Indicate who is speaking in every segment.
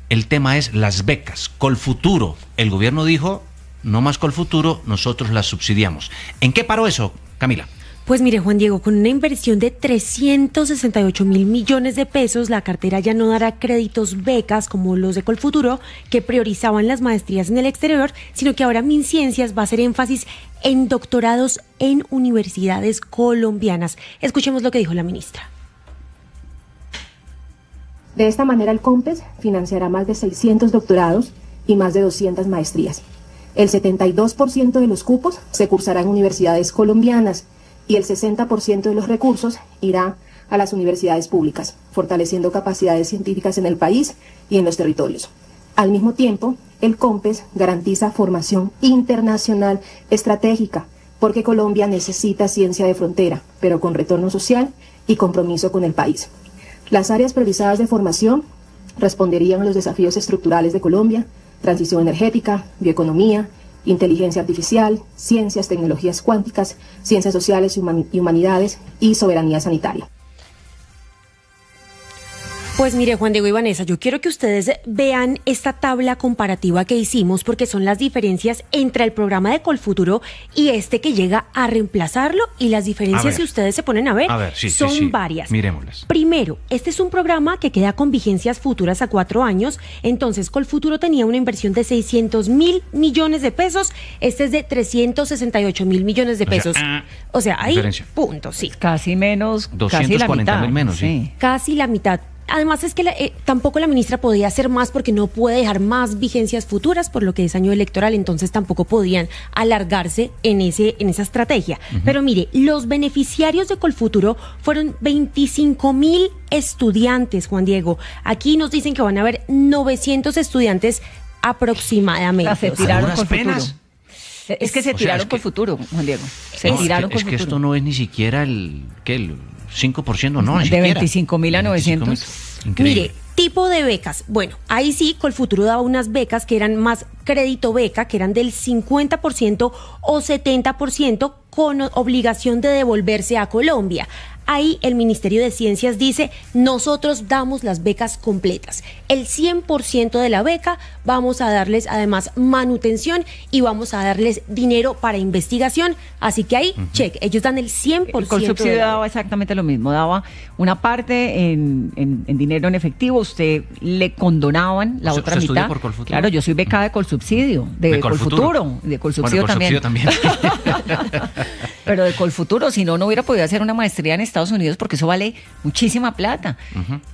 Speaker 1: el tema es las becas. Colfuturo, el gobierno dijo, no más Colfuturo, nosotros las subsidiamos. ¿En qué paró eso, Camila?
Speaker 2: Pues mire, Juan Diego, con una inversión de 368.000 millones de pesos, la cartera ya no dará créditos becas como los de Colfuturo, que priorizaban las maestrías en el exterior, sino que ahora MinCiencias va a hacer énfasis en doctorados en universidades colombianas. Escuchemos lo que dijo la ministra.
Speaker 3: De esta manera, el COMPES financiará más de 600 doctorados y más de 200 maestrías. El 72% de los cupos se cursarán en universidades colombianas y el 60% de los recursos irá a las universidades públicas, fortaleciendo capacidades científicas en el país y en los territorios. Al mismo tiempo, el COMPES garantiza formación internacional estratégica, porque Colombia necesita ciencia de frontera, pero con retorno social y compromiso con el país. Las áreas priorizadas de formación responderían a los desafíos estructurales de Colombia: transición energética, bioeconomía, inteligencia artificial, ciencias, tecnologías cuánticas, ciencias sociales y humanidades y soberanía sanitaria.
Speaker 2: Pues mire, Juan Diego y Vanessa, yo quiero que ustedes vean esta tabla comparativa que hicimos, porque son las diferencias entre el programa de Colfuturo y este que llega a reemplazarlo, y las diferencias, si ustedes se ponen a ver son varias.
Speaker 1: Miremoslas.
Speaker 2: Primero, este es un programa que queda con vigencias futuras a 4 años, entonces Colfuturo tenía una inversión de 600.000 millones de pesos, este es de 368.000 millones de pesos. O sea, ahí, diferencia. Punto, sí.
Speaker 4: Casi menos,
Speaker 1: 240.000 menos, sí.
Speaker 2: Casi la mitad. Además es que tampoco la ministra podía hacer más porque no puede dejar más vigencias futuras por lo que es año electoral, entonces tampoco podían alargarse en esa estrategia. Pero mire, los beneficiarios de Colfuturo fueron 25.000 estudiantes, Juan Diego. Aquí nos dicen que van a haber 900 estudiantes aproximadamente.
Speaker 4: Se tiraron Colfuturo. Es que se tiraron Colfuturo, Juan Diego. Se tiraron Colfuturo.
Speaker 1: Es que esto no es ni siquiera el 5%, no, ni
Speaker 4: de
Speaker 1: siquiera.
Speaker 4: 25.000 a 900.
Speaker 1: Increíble.
Speaker 2: Mire, tipo de becas. Bueno, ahí sí, Colfuturo daba unas becas que eran más crédito beca, que eran del 50% o 70% con obligación de devolverse a Colombia. Ahí el Ministerio de Ciencias dice, nosotros damos las becas completas. El 100% de la beca, vamos a darles además manutención y vamos a darles dinero para investigación. Así que ahí, check, ellos dan el 100%.
Speaker 4: El Colsubsidio daba exactamente lo mismo, daba una parte en dinero en efectivo, usted le condonaban la otra mitad.
Speaker 1: Por Colfuturo.
Speaker 4: Claro, yo soy becada de Colsubsidio, de Colfuturo, de Colsubsidio también. Pero de Colfuturo, si no hubiera podido hacer una maestría en Estados Unidos porque eso vale muchísima plata.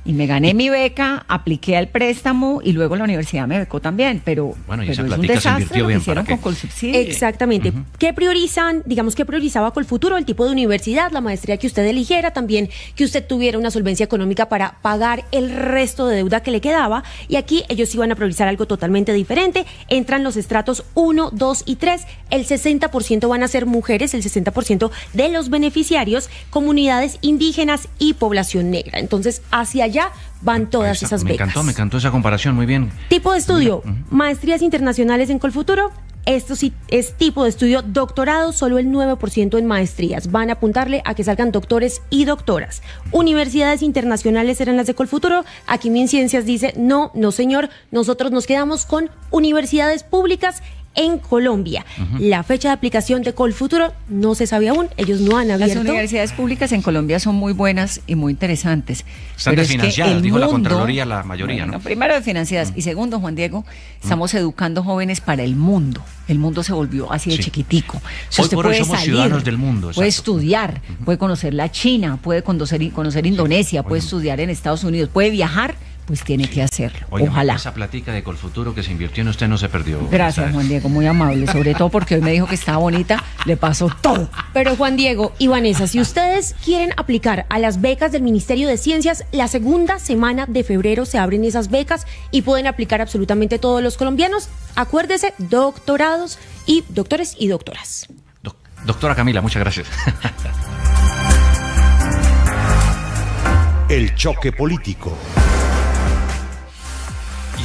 Speaker 4: Y me gané mi beca, apliqué al préstamo y luego la universidad me becó también. Pero,
Speaker 1: bueno, y
Speaker 4: pero
Speaker 1: esa
Speaker 4: es un desastre lo que hicieron con Colsubsidio.
Speaker 2: Exactamente. ¿Qué priorizan? Digamos que priorizaba Colfuturo, el tipo de universidad, la maestría que usted eligiera, también que usted tuviera una solvencia económica para pagar el resto de deuda que le quedaba. Y aquí ellos iban a priorizar algo totalmente diferente. Entran los estratos 1, 2 y 3. El 60% van a ser mujeres, el 60% de los beneficiarios, comunidades indígenas y población negra. Entonces, hacia allá van todas esas becas.
Speaker 1: Me encantó esa comparación, muy bien.
Speaker 2: Tipo de estudio, maestrías internacionales en Colfuturo. Esto sí es tipo de estudio doctorado, solo el 9% en maestrías. Van a apuntarle a que salgan doctores y doctoras. Universidades internacionales eran las de Colfuturo. Aquí MinCiencias dice, no señor, nosotros nos quedamos con universidades públicas en Colombia. La fecha de aplicación de Colfuturo no se sabe aún, ellos no han abierto.
Speaker 4: Las universidades públicas en Colombia son muy buenas y muy interesantes.
Speaker 1: Están desfinanciadas, dijo la Contraloría, la mayoría, ¿no?
Speaker 4: Primero desfinanciadas y segundo, Juan Diego, estamos educando jóvenes para el mundo. El mundo se volvió así de chiquitico.
Speaker 1: Hoy por hoy somos ciudadanos del mundo.
Speaker 4: Puede estudiar, puede conocer la China, puede conocer Indonesia, puede estudiar en Estados Unidos, puede viajar, pues tiene que hacerlo.
Speaker 1: Oiga,
Speaker 4: ojalá.
Speaker 1: Esa platica de Colfuturo que se invirtió en usted no se perdió.
Speaker 4: Gracias,
Speaker 1: ¿sabes?
Speaker 4: Juan Diego, muy amable, sobre todo porque hoy me dijo que estaba bonita, le pasó todo.
Speaker 2: Pero Juan Diego y Vanessa, si ustedes quieren aplicar a las becas del Ministerio de Ciencias, la segunda semana de febrero se abren esas becas y pueden aplicar absolutamente todos los colombianos. Acuérdese, doctorados y doctores y doctoras.
Speaker 1: Doctora Camila, muchas gracias.
Speaker 5: El choque político.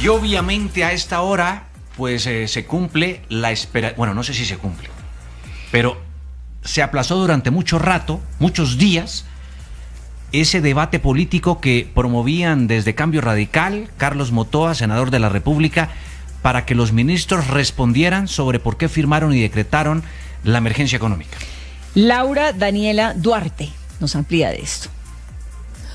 Speaker 1: Y obviamente a esta hora, pues se cumple la espera. Bueno, no sé si se cumple, pero se aplazó durante mucho rato, muchos días, ese debate político que promovían desde Cambio Radical, Carlos Motoa, senador de la República, para que los ministros respondieran sobre por qué firmaron y decretaron la emergencia económica.
Speaker 4: Laura Daniela Duarte nos amplía de esto.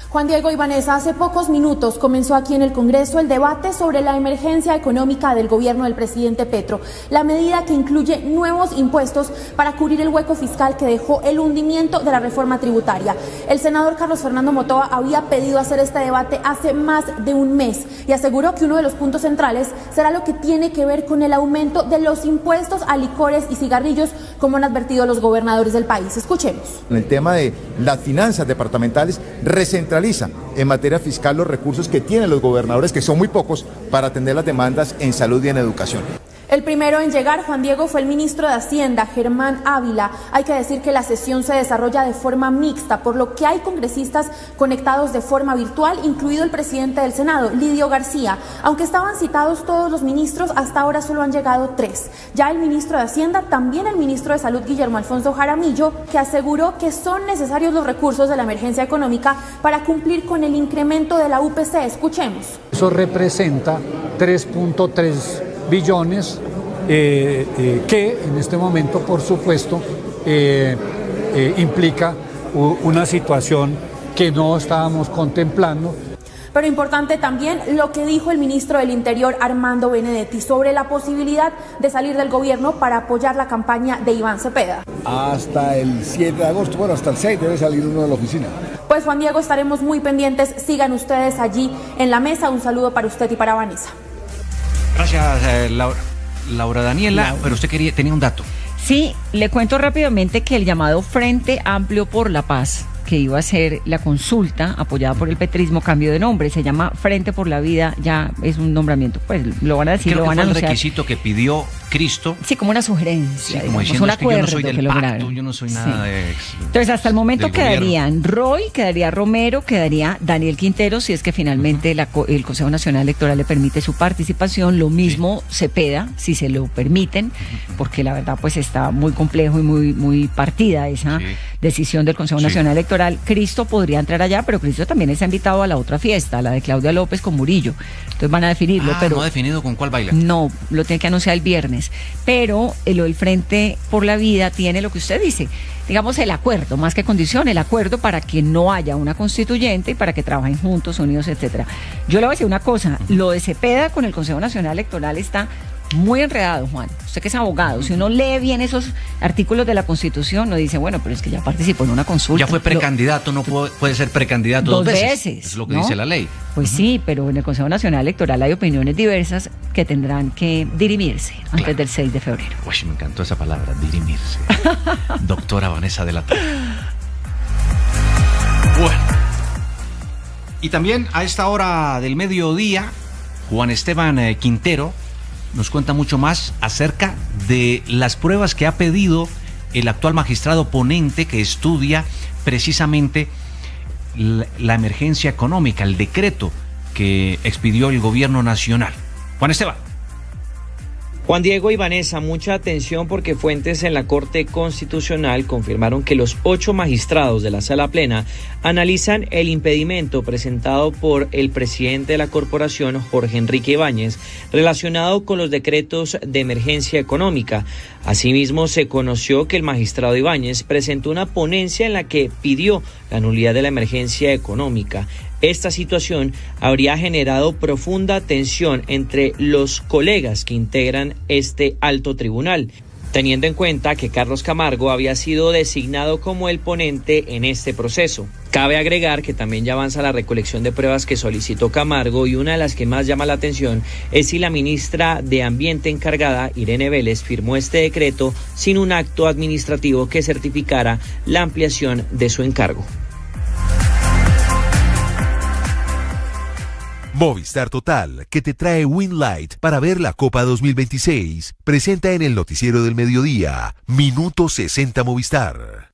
Speaker 5: Juan Diego y Vanessa, hace pocos minutos comenzó aquí en el Congreso el debate sobre la emergencia económica del gobierno del presidente Petro, la medida que incluye nuevos impuestos para cubrir el hueco fiscal que dejó el hundimiento de la reforma tributaria. El senador Carlos Fernando Motoa había pedido hacer este debate hace más de un mes y aseguró que uno de los puntos centrales será lo que tiene que ver con el aumento de los impuestos a licores y cigarrillos, como han advertido los gobernadores del país. Escuchemos.
Speaker 6: En el tema de las finanzas departamentales, recentraliza en materia fiscal los recursos que tienen los gobernadores, que son muy pocos, para atender las demandas en salud y en educación.
Speaker 5: El primero en llegar, Juan Diego, fue el ministro de Hacienda, Germán Ávila. Hay que decir que la sesión se desarrolla de forma mixta, por lo que hay congresistas conectados de forma virtual, incluido el presidente del Senado, Lidio García. Aunque estaban citados todos los ministros, hasta ahora solo han llegado 3. Ya el ministro de Hacienda, también el ministro de Salud, Guillermo Alfonso Jaramillo, que aseguró que son necesarios los recursos de la emergencia económica para cumplir con el incremento de la UPC. Escuchemos.
Speaker 7: Eso representa 3.3 billones que en este momento, por supuesto, implica una situación que no estábamos contemplando.
Speaker 5: Pero importante también lo que dijo el ministro del Interior, Armando Benedetti, sobre la posibilidad de salir del gobierno para apoyar la campaña de Iván Cepeda.
Speaker 8: Hasta el 7 de agosto, bueno, hasta el 6 debe salir uno de la oficina.
Speaker 5: Pues Juan Diego, estaremos muy pendientes. Sigan ustedes allí en la mesa. Un saludo para usted y para Vanessa.
Speaker 1: Gracias, Laura Daniela, pero usted tenía un dato.
Speaker 4: Sí, le cuento rápidamente que el llamado Frente Amplio por la Paz, que iba a ser la consulta apoyada por el petrismo, cambió de nombre, se llama Frente por la Vida, ya es un nombramiento, pues lo van a decir,
Speaker 1: creo
Speaker 4: lo van a anunciar.
Speaker 1: El requisito que pidió Cristo.
Speaker 4: Sí, como una sugerencia,
Speaker 1: sí, como
Speaker 4: digamos,
Speaker 1: diciendo,
Speaker 4: un
Speaker 1: es que yo no soy
Speaker 4: acuerdo
Speaker 1: del
Speaker 4: que
Speaker 1: pacto,
Speaker 4: lograron.
Speaker 1: yo no soy nada de...
Speaker 4: Entonces, hasta el momento quedarían
Speaker 1: gobierno.
Speaker 4: Roy, quedaría Romero, quedaría Daniel Quintero, si es que finalmente el Consejo Nacional Electoral le permite su participación, lo mismo Cepeda, si se lo permiten, porque la verdad pues está muy complejo y muy partida esa decisión del Consejo Nacional Electoral. Cristo podría entrar allá, pero Cristo también está invitado a la otra fiesta, la de Claudia López con Murillo. Entonces van a definirlo, pero...
Speaker 1: no ha definido con cuál baila.
Speaker 4: No, lo tiene que anunciar el viernes. Pero lo del Frente por la Vida tiene lo que usted dice, digamos el acuerdo, más que condición, el acuerdo para que no haya una constituyente y para que trabajen juntos, unidos, etcétera. Yo le voy a decir una cosa, lo de Cepeda con el Consejo Nacional Electoral está muy enredado, Juan. Usted que es abogado, si uno lee bien esos artículos de la Constitución, uno dice, bueno, pero es que ya participó en una consulta.
Speaker 1: Ya fue precandidato, no puede ser precandidato dos veces. Es lo que dice la ley.
Speaker 4: Pues sí, pero en el Consejo Nacional Electoral hay opiniones diversas que tendrán que dirimirse antes del 6 de febrero.
Speaker 1: Uy, me encantó esa palabra, dirimirse. Doctora Vanessa de la Torre. Bueno. Y también a esta hora del mediodía, Juan Esteban Quintero nos cuenta mucho más acerca de las pruebas que ha pedido el actual magistrado ponente que estudia precisamente la emergencia económica, el decreto que expidió el gobierno nacional. Juan Esteban.
Speaker 9: Juan Diego y Vanessa, mucha atención porque fuentes en la Corte Constitucional confirmaron que los 8 magistrados de la Sala Plena analizan el impedimento presentado por el presidente de la corporación, Jorge Enrique Ibáñez, relacionado con los decretos de emergencia económica. Asimismo, se conoció que el magistrado Ibáñez presentó una ponencia en la que pidió la nulidad de la emergencia económica. Esta situación habría generado profunda tensión entre los colegas que integran este alto tribunal, teniendo en cuenta que Carlos Camargo había sido designado como el ponente en este proceso. Cabe agregar que también ya avanza la recolección de pruebas que solicitó Camargo y una de las que más llama la atención es si la ministra de Ambiente encargada, Irene Vélez, firmó este decreto sin un acto administrativo que certificara la ampliación de su encargo.
Speaker 10: Movistar Total, que te trae Winlight para ver la Copa 2026, presenta en el noticiero del mediodía, Minuto 60 Movistar.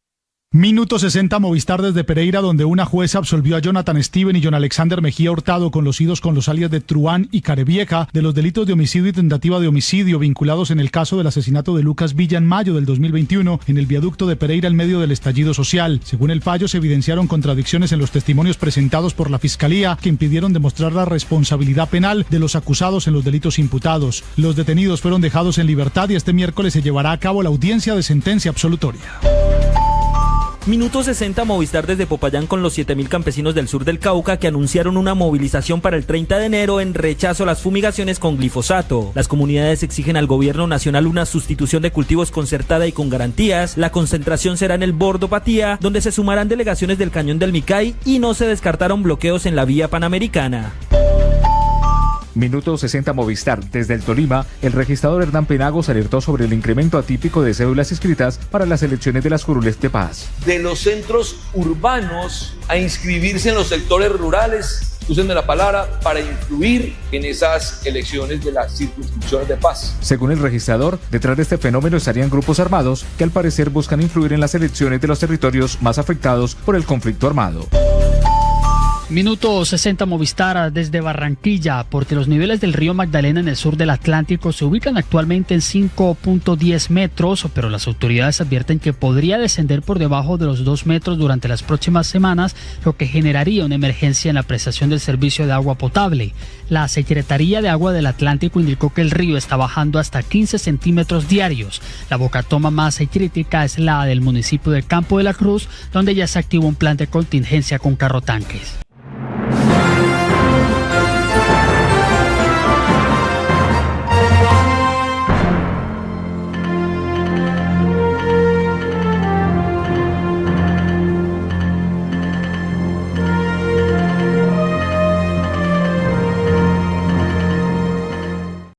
Speaker 11: Minuto 60 Movistar desde Pereira, donde una jueza absolvió a Jonathan Steven y John Alexander Mejía Hurtado, conocidos con los alias de Truán y Carevieja, de los delitos de homicidio y tentativa de homicidio vinculados en el caso del asesinato de Lucas Villa en mayo del 2021 en el viaducto de Pereira en medio del estallido social. Según el fallo, se evidenciaron contradicciones en los testimonios presentados por la Fiscalía que impidieron demostrar la responsabilidad penal de los acusados en los delitos imputados. Los detenidos fueron dejados en libertad y este miércoles se llevará a cabo la audiencia de sentencia absolutoria.
Speaker 12: Minuto 60 Movistar desde Popayán con los 7.000 campesinos del sur del Cauca que anunciaron una movilización para el 30 de enero en rechazo a las fumigaciones con glifosato. Las comunidades exigen al gobierno nacional una sustitución de cultivos concertada y con garantías. La concentración será en el Bordo Patía, donde se sumarán delegaciones del Cañón del Micay y no se descartaron bloqueos en la vía panamericana.
Speaker 13: Minuto 60 Movistar. Desde el Tolima, el registrador Hernán Penagos alertó sobre el incremento atípico de cédulas inscritas para las elecciones de las curules de paz.
Speaker 14: De los centros urbanos a inscribirse en los sectores rurales, usen la palabra, para influir en esas elecciones de las circunscripciones de paz.
Speaker 13: Según el registrador, detrás de este fenómeno estarían grupos armados que al parecer buscan influir en las elecciones de los territorios más afectados por el conflicto armado.
Speaker 15: Minuto 60 Movistar desde Barranquilla, porque los niveles del río Magdalena en el sur del Atlántico se ubican actualmente en 5.10 metros, pero las autoridades advierten que podría descender por debajo de los 2 metros durante las próximas semanas, lo que generaría una emergencia en la prestación del servicio de agua potable. La Secretaría de Agua del Atlántico indicó que el río está bajando hasta 15 centímetros diarios. La bocatoma más crítica es la del municipio de Campo de la Cruz, donde ya se activó un plan de contingencia con carrotanques.